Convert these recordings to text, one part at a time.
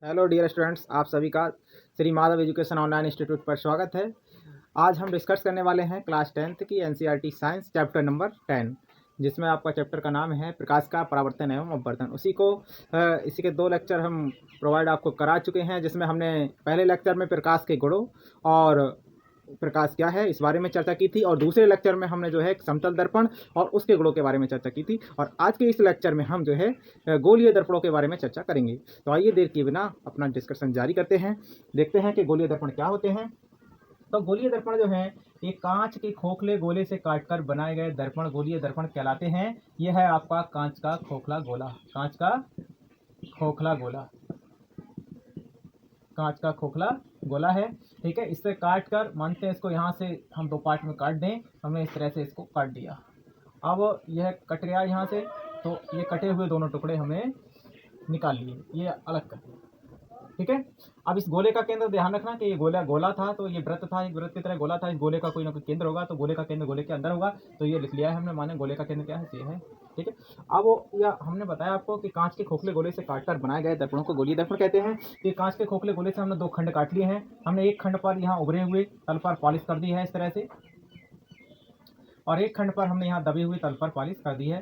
Hello dear students, आप सभी का Shri Madhav education online institute पर स्वागत है। आज हम डिस्कस करने वाले हैं क्लास 10th की एनसीईआरटी साइंस चैप्टर नंबर 10, जिसमें आपका चैप्टर का नाम है प्रकाश का परावर्तन एवं अपवर्तन। इसी के 2 लेक्चर हम प्रोवाइड आपको करा चुके हैं, जिसमें हमने पहले लेक्चर में प्रकाश के गुणों और प्रकाश क्या है इस बारे में चर्चा की थी, और दूसरे लेक्चर में हमने जो है समतल दर्पण और उसके गुणों के बारे में चर्चा की थी। और आज के इस लेक्चर में हम जो है गोलीय दर्पणों के बारे में चर्चा करेंगे। तो आइए देर किए बिना अपना डिस्कशन जारी करते हैं, देखते हैं कि गोलीय दर्पण क्या होते हैं। तो गोलीय दर्पण जो है एक कांच के खोखले गोले से काटकर बनाए गए दर्पण गोलीय दर्पण कहलाते हैं। यह है आपका कांच का खोखला गोला, कांच का खोखला गोला, कांच का खोखला गोला है। ठीक है, इससे काट कर मानते हैं इसको यहाँ से हम 2 पार्ट में काट दें। हमने इस तरह से इसको काट दिया। अब यह कट गया यहाँ से, तो ये कटे हुए दोनों टुकड़े हमें निकाल लिए, ये अलग कर दिए। ठीक है, अब इस गोले का केंद्र ध्यान रखना कि ये गोला था, तो ये वृत्त था, एक वृत्त की तरह गोला था। इस गोले का कोई ना कोई केंद्र होगा, तो गोले का केंद्र गोले के अंदर होगा। तो ये लिख लिया है हमने, माने गोले का केंद्र क्या है, ये है। ठीक है, अब यह हमने बताया आपको कि कांच के खोखले गोले से काटकर बनाए गए दर्पणों को गोलीय दर्पण कहते हैं। तो कांच के खोखले गोले से हमने 2 खंड काट लिए हैं। हमने एक खंड पर यहाँ उभरे हुए तल पर पॉलिश कर दी है इस तरह से, और एक खंड पर हमने यहाँ दबे हुए तल पर पॉलिश कर दी है।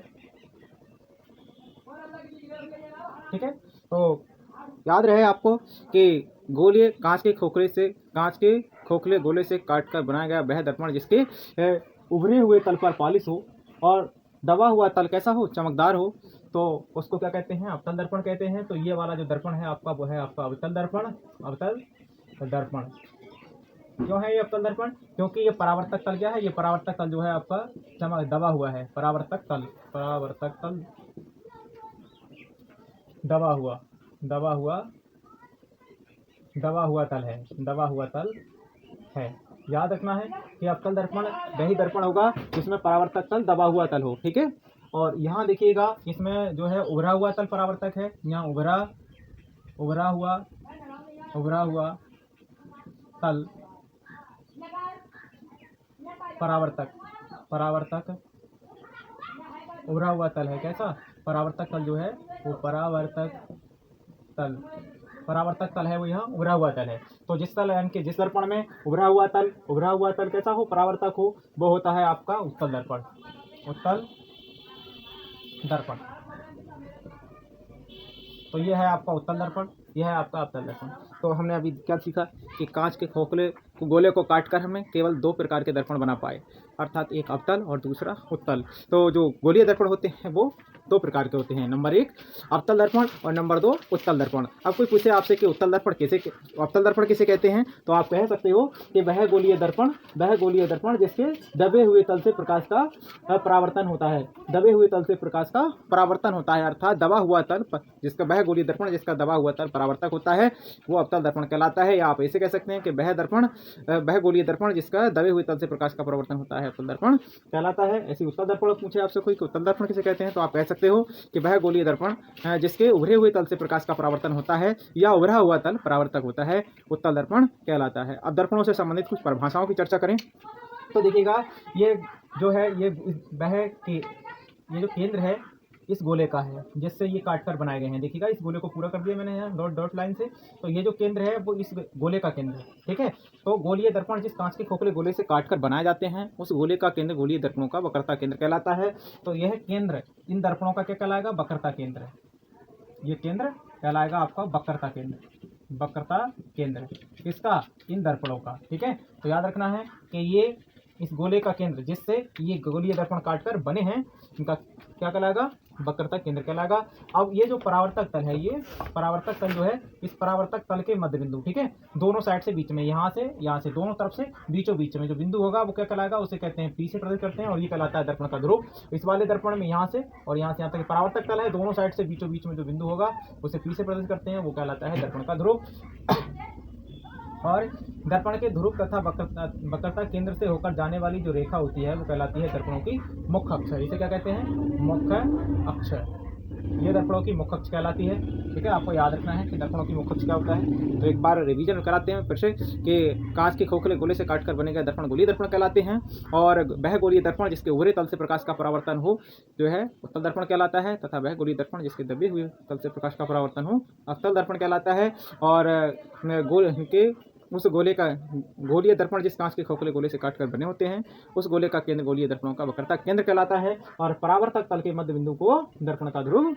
ठीक है, तो याद रहे आपको कि कांच के खोखले गोले से काटकर बनाया गया वह दर्पण जिसके उभरे हुए तल पर पॉलिश हो और दबा हुआ तल कैसा हो, चमकदार हो, तो उसको क्या कहते हैं, अवतल दर्पण कहते हैं। तो ये वाला जो दर्पण है आपका, वो है आपका अवतल दर्पण। अवतल दर्पण क्यों है ये अवतल दर्पण? क्योंकि ये परावर्तक तल क्या है, ये परावर्तक तल जो है आपका दबा हुआ है। परावर्तक तल दबा हुआ तल है। याद रखना है कि अवतल दर्पण वही दर्पण होगा जिसमें परावर्तक तल दबा हुआ तल हो। ठीक है, और यहाँ देखिएगा इसमें जो है उभरा हुआ तल परावर्तक है। यहाँ उभरा हुआ तल परावर्तक उभरा हुआ तल है। कैसा? परावर्तक तल जो है वो परावर्तक तल है, वो यहाँ उभरा हुआ तल है। तो जिस दर्पण में उभरा हुआ तल कैसा हो, परावर्तक हो, वो होता है आपका उत्तल दर्पण। तो ये है आपका उत्तल दर्पण, यह है आपका अवतल दर्पण। तो हमने अभी क्या सीखा कि कांच के खोखले गोले को काटकर हमें केवल 2 प्रकार के दर्पण बना पाए, अर्थात एक अवतल और दूसरा उत्तल। तो जो गोलीय दर्पण होते हैं वो 2 प्रकार के होते हैं, नंबर 1 अवतल दर्पण और नंबर 2 उत्तल दर्पण। अब कोई पूछे आपसे कि अवतल दर्पण किसे कहते हैं, तो आप कह सकते हो कि वह गोलीय दर्पण जिसके दबे हुए तल से प्रकाश का परावर्तन होता है। दबे हुए तल से प्रकाश का परावर्तन होता है, अर्थात दबा हुआ तल जिसका वह गोलीय दर्पण जिसका दबा हुआ तल परावर्तक होता है, वो अवतल दर्पण कहलाता है। या आप ऐसे कह सकते हैं कि वह गोलीय दर्पण जिसका दबे हुए तल से प्रकाश का परावर्तन होता है, अवतल दर्पण कहलाता है। ऐसी उत्तल दर्पण पूछे आपसे कोई उत्तल दर्पण किसे कहते हैं, तो आप कह सकते हो कि वह गोलीय दर्पण जिसके उभरे हुए तल से प्रकाश का परावर्तन होता है या उभरा हुआ तल परावर्तक होता है, उत्तल दर्पण कहलाता है। अब दर्पणों से संबंधित कुछ परिभाषाओं की चर्चा करें तो देखिएगा, ये जो है ये जो केंद्र है इस गोले का है जिससे ये काटकर बनाए गए हैं। देखिएगा, इस गोले को पूरा कर दिया मैंने यहाँ डॉट लाइन से। तो ये जो केंद्र है वो इस गोले का केंद्र है। ठीक है, तो गोलीय दर्पण जिस कांच के खोखले गोले से काटकर बनाए जाते हैं उस गोले का केंद्र गोलीय दर्पणों का वक्रता केंद्र कहलाता है। तो यह केंद्र इन दर्पणों का क्या कहलाएगा, वक्रता केंद्र। ये केंद्र कहलाएगा आपका वक्रता केंद्र किसका, इन दर्पणों का। ठीक है, तो याद रखना है कि ये इस गोले का केंद्र जिससे ये गोलीय दर्पण काटकर बने हैं, इनका क्या कहलाएगा, वक्रता केंद्र कहलाएगा। अब ये जो परावर्तक तल है, ये परावर्तक तल जो है इस परावर्तक तल के मध्य बिंदु, ठीक है, दोनों साइड से बीच में, यहाँ से दोनों तरफ से बीचों बीच में जो बिंदु होगा वो क्या कहलाएगा, उसे कहते हैं पी से प्रदर्शित करते हैं, और ये कहलाता है दर्पण का ध्रुव। इस वाले दर्पण में यहाँ से और यहाँ तक परावर्तक तल है, दोनों साइड से बीचों बीच में जो बिंदु होगा उसे पी से प्रदर्शित करते हैं, वो कहलाता है दर्पण का ध्रुव। और दर्पण के ध्रुव तथा वक्रता केंद्र से होकर जाने वाली जो रेखा होती है वो कहलाती है दर्पणों की मुख्य अक्ष। इसे क्या कहते हैं, मुख्य अक्ष। ये दर्पणों की मुख्य अक्ष कहलाती है। ठीक है, आपको याद रखना है कि दर्पणों की मुख्य अक्ष क्या होता है। तो एक बार रिवीजन कराते हैं फिर से कि कांच के खोखले गोले से काटकर बने गए दर्पण गोलीय दर्पण कहलाते हैं, और वह गोलीय दर्पण जिसके उभरे तल से प्रकाश का परावर्तन हो जो है उत्तल दर्पण कहलाता है, तथा वह गोलीय दर्पण जिसके दबे हुए तल से प्रकाश का परावर्तन हो अवतल दर्पण कहलाता है। और गोल के उस गोले का गोलीय दर्पण जिस कांच के खोखले गोले से काटकर बने होते हैं उस गोले का केंद्र गोलीय दर्पणों का वक्रता केंद्र कहलाता है, और परावर्तक तल के मध्य बिंदु को दर्पण का ध्रुव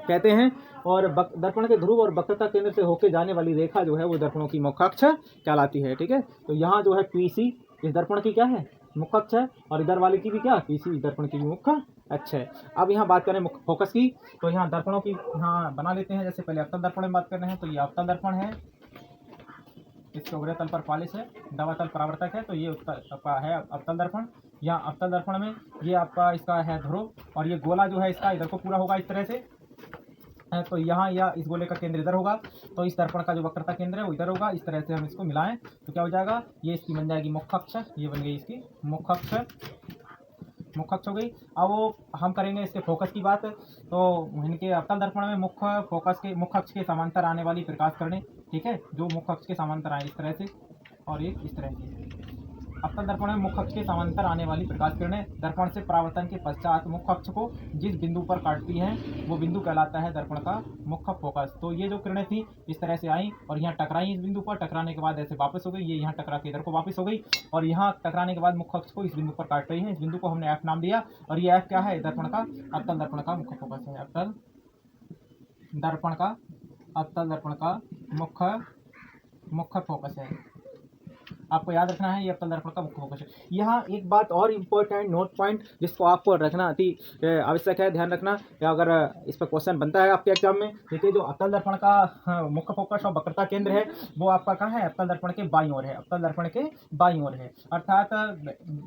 कहते हैं। और दर्पण के ध्रुव और वक्रता केंद्र से होकर जाने वाली रेखा जो है वो दर्पणों की मुख्य अक्ष कहलाती है। ठीक है, तो यहाँ जो है पीसी इस दर्पण की क्या है, मुख्य अक्ष है, और इधर वाले की भी क्या, पीसी इस दर्पण की भी मुख्य अक्ष है। अब यहाँ बात करें मुख्य फोकस की, तो यहाँ दर्पणों की यहाँ बना लेते हैं। जैसे पहले अवतल दर्पण में बात कर रहे हैं, तो ये अवतल दर्पण है, इसके उभरे तल पर पालिश है, दवा तल परावर्तक है, तो ये आपका है अवतल दर्पण। यहाँ अवतल दर्पण में ये आपका इसका है ध्रुव, और ये गोला जो है इसका इधर को पूरा होगा इस तरह से, तो यहाँ या इस गोले का केंद्र इधर होगा, तो इस दर्पण का जो वक्रता केंद्र है वो इधर होगा। इस तरह से हम इसको मिलाएं तो क्या हो जाएगा, ये इसकी बन जाएगी मुख्य अक्ष, ये बन गई इसकी मुख्य अक्ष हो गई। अब वो हम करेंगे इसके फोकस की बात, तो इनके अवतल दर्पण में मुख्य फोकस के मुख्य अक्ष के समांतर आने वाली प्रकाश किरणें, ठीक है, जो मुख्य अक्ष के समांतर आए इस तरह से, और एक इस तरह से। अवतल दर्पण में मुख्य अक्ष के समांतर आने वाली प्रकाश किरणें दर्पण से परावर्तन के पश्चात मुख्य अक्ष को जिस बिंदु पर काटती हैं वो बिंदु कहलाता है दर्पण का मुख्य फोकस। तो ये जो किरणें थी इस तरह से आई और यहाँ टकराई इस बिंदु पर, टकराने के बाद ऐसे वापस हो गई, ये यहाँ टकरा के इधर को वापस हो गई, और यहाँ टकराने के बाद मुख्य अक्ष को इस बिंदु पर काट रही है। इस बिंदु को हमने एफ नाम दिया, और ये एफ क्या है, दर्पण का अवतल दर्पण का मुख्य फोकस है। अवतल दर्पण का मुख्य फोकस है, आपको याद रखना है, ये अवतल दर्पण का मुख्य फोकस है। यहाँ एक बात और इम्पोर्टेंट नोट पॉइंट जिसको आपको रखना अति आवश्यक है, ध्यान रखना, या अगर इस पर क्वेश्चन बनता है आपके एग्जाम में। देखिए, जो अवतल दर्पण का मुख्य फोकस और वक्रता केंद्र है वो आपका कहाँ है, अवतल दर्पण के बाईं ओर है, अवतल दर्पण के बाईं ओर है, अर्थात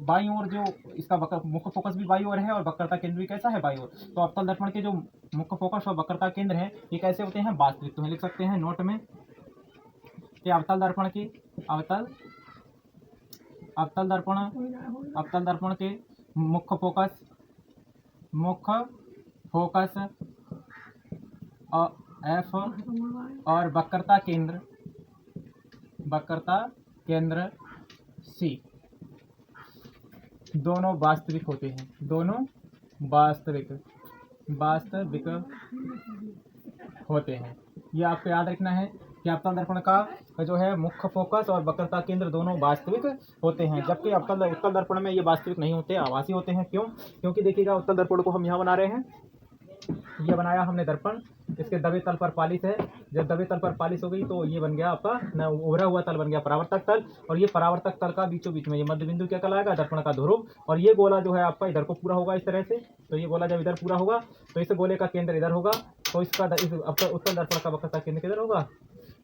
बाईं ओर जो इसका मुख्य फोकस भी बाईं ओर है और वक्रता केंद्र भी कैसा है, बाईं ओर। तो अवतल दर्पण के जो मुख्य फोकस और वक्रता केंद्र है ये कैसे होते हैं, वास्तविक। तो लिख सकते हैं नोट में कि अवतल दर्पण के मुख्य फोकस एफ और वक्रता केंद्र सी दोनों वास्तविक होते हैं, दोनों वास्तविक होते हैं। ये आपको याद रखना है कि अवतल दर्पण का जो है मुख्य फोकस और वक्रता केंद्र दोनों वास्तविक होते हैं, जबकि उत्तल दर्पण में ये वास्तविक नहीं होते, आभासी होते हैं। क्यों? क्योंकि देखिएगा, उत्तल दर्पण को हम यहाँ बना रहे हैं, ये बनाया हमने दर्पण, इसके दबे तल पर पालिश है। जब दबे तल पर पालिश हो गई तो ये बन गया आपका उभरा हुआ तल, बन गया परावर्तक तल, और ये परावर्तक तल का बीचों बीच में ये मध्य बिंदु क्या कहलाएगा, दर्पण का ध्रुव। और ये गोला जो है आपका इधर को पूरा होगा इस तरह से, तो ये गोला जब इधर पूरा होगा तो इस गोले का केंद्र इधर होगा, तो इसका उत्तल दर्पण का वक्रता केंद्र किधर होगा,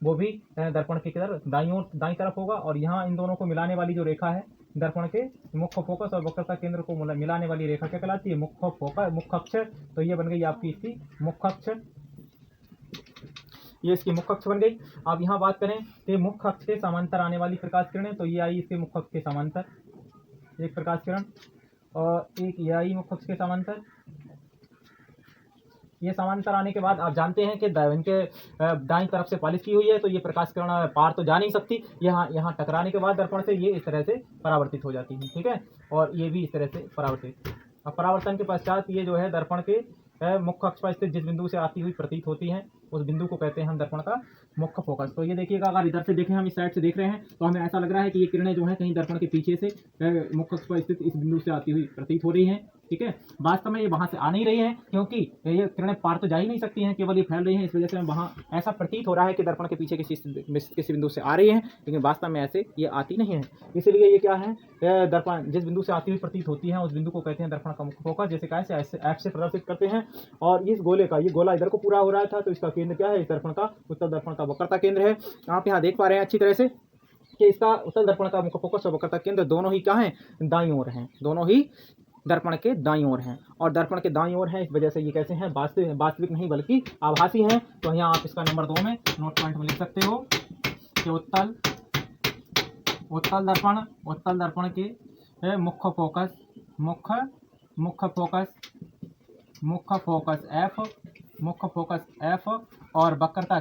वो भी दर्पण के किधर दाईं तरफ होगा। और यहाँ इन दोनों को मिलाने वाली जो रेखा है, दर्पण के मुख्य फोकस और वक्रता केंद्र को मिलाने वाली रेखा क्या कहलाती है, मुख्य अक्ष। तो ये बन गई आपकी इसकी मुख्य अक्ष, ये इसकी मुख्य अक्ष बन गई। अब यहाँ बात करें कि मुख्य अक्ष के समांतर आने वाली प्रकाश किरणें, तो ये आई इसके मुख्य अक्ष के समांतर एक प्रकाश किरण, और एक ये आई मुख्य अक्ष के समांतर। ये समांतर आने के बाद आप जानते हैं कि इनके दाईं तरफ से पालिश की हुई है, तो ये प्रकाश किरण पार तो जा नहीं सकती, यहाँ टकराने के बाद दर्पण से ये इस तरह से परावर्तित हो जाती है, ठीक है, और ये भी इस तरह से परावर्तित। अब परावर्तन के पश्चात ये जो है दर्पण के मुख्य अक्ष पर स्थित जिस बिंदु से आती हुई प्रतीत होती हैं उस बिंदु को कहते हैं हम दर्पण का मुख्य फोकस। तो ये देखिएगा, अगर इधर से देखें, हम इस साइड से देख रहे हैं तो हमें ऐसा लग रहा है कि ये किरणें जो हैं कहीं दर्पण के पीछे से मुख्य अक्ष पर स्थित इस बिंदु से आती हुई प्रतीत हो रही हैं, ठीक है। वास्तव में ये वहां से आ नहीं रही हैं, क्योंकि ये किरणें पार तो जा ही नहीं सकती हैं, केवल ये फैल रही हैं, इस वजह से वहाँ ऐसा प्रतीत हो रहा है कि दर्पण के पीछे किसी बिंदु से आ रही हैं, लेकिन वास्तव में ऐसे ये आती नहीं है। इसलिए ये क्या है, दर्पण जिस बिंदु से आती हुई प्रतीत होती है उस बिंदु को कहते हैं दर्पण का मुख्य फोकस, जैसे कैसे एफ से प्रदर्शित करते हैं। और इस गोले का, ये गोला इधर को पूरा हो रहा था, तो इसका केंद्र क्या है, इस दर्पण का उत्तल दर्पण का वक्रता केंद्र है। आप यहाँ देख पा रहे हैं अच्छी तरह से कि इसका उत्तल दर्पण का मुख्य फोकस और वक्रता केंद्र दोनों ही क्या हैं, दाईं ओर हैं, दोनों ही दर्पण के दाईं ओर हैं। और दर्पण के दाईं ओर हैं, इस वजह से ये कैसे हैं, वास्तविक नहीं बल्कि आभासी हैं। तो यहाँ आप इसका नंबर 2 में नोट पॉइंट में लिख सकते हो कि उत्तल दर्पण के मुख्य फोकस एफ मुख्य फोकस एफ और वक्रता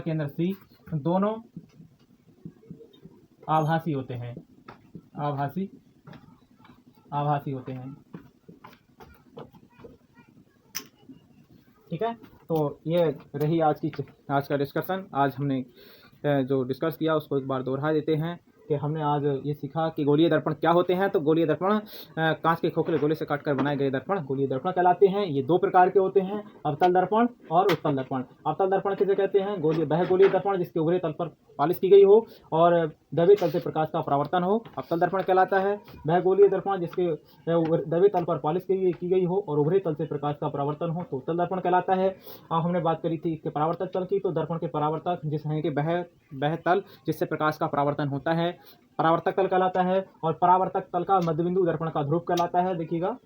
केंद्र सी दोनों आभासी होते हैं, आभासी होते हैं। ठीक है, तो ये रही आज का डिस्कशन। आज हमने जो डिस्कस किया उसको एक बार दोहरा देते हैं कि हमने आज ये सीखा कि गोलीय दर्पण क्या होते हैं। तो गोलीय दर्पण कांच के खोखले गोले से काटकर बनाए गए दर्पण गोलीय दर्पण कहलाते हैं। ये दो प्रकार के होते हैं, अवतल दर्पण और उत्तल दर्पण। अवतल दर्पण किसे कहते हैं? वह गोलीय दर्पण जिसके ऊपरी तल पर पालिश की गई हो और दबे तल से प्रकाश का परावर्तन हो, अवतल दर्पण कहलाता है। वह गोलीय दर्पण जिसके दबे तल पर पालिश की गई हो और उभरे तल से प्रकाश का परावर्तन हो तो उत्तल दर्पण कहलाता है। हमने बात करी थी इसके परावर्तक तल की, तो दर्पण के परावर्तक जिस है कि वह तल जिससे प्रकाश का परावर्तन होता है परावर्तक तल कहलाता है। और परावर्तक तल का मध्यबिंदु दर्पण का ध्रुव कहलाता है, देखिएगा।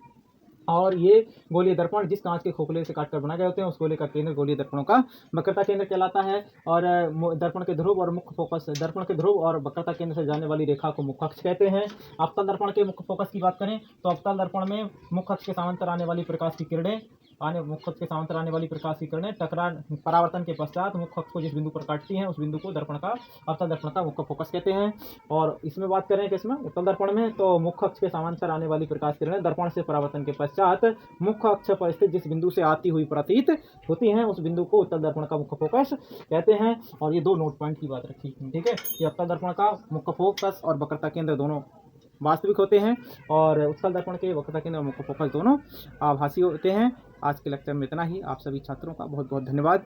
और ये गोलीय दर्पण जिस कांच के खोखले से काटकर बनाए गए होते हैं उस गोले का केंद्र गोलीय दर्पणों का वक्रता केंद्र कहलाता है। और दर्पण के ध्रुव और मुख्य फोकस, दर्पण के ध्रुव और वक्रता केंद्र से जाने वाली रेखा को मुख्य अक्ष कहते हैं। अवतल दर्पण के मुख्य फोकस की बात करें तो अवतल दर्पण में मुख्य अक्ष के समांतर आने वाली प्रकाश की किरणें टकरा परावर्तन के पश्चात मुख्य अक्ष को जिस बिंदु पर काटती हैं उस बिंदु को दर्पण का अवतल दर्पण का मुख्य फोकस कहते हैं। और इसमें बात करें कि इसमें उत्तल दर्पण में तो मुख्य अक्ष के समांतर आने वाली प्रकाश किरणें दर्पण से परावर्तन के पश्चात मुख्य अक्ष पर स्थित जिस बिंदु से आती हुई प्रतीत होती हैं उस बिंदु को उत्तल दर्पण का मुख्य फोकस कहते हैं। और ये दो नोट पॉइंट की बात रखी, ठीक है, कि अवतल दर्पण का मुख्य फोकस और वक्रता केंद्र दोनों वास्तविक होते हैं और उत्तल दर्पण के वक्रता केंद्र और मुख्य फोकस दोनों आभासी होते हैं। आज के लेक्चर में इतना ही। आप सभी छात्रों का बहुत बहुत धन्यवाद।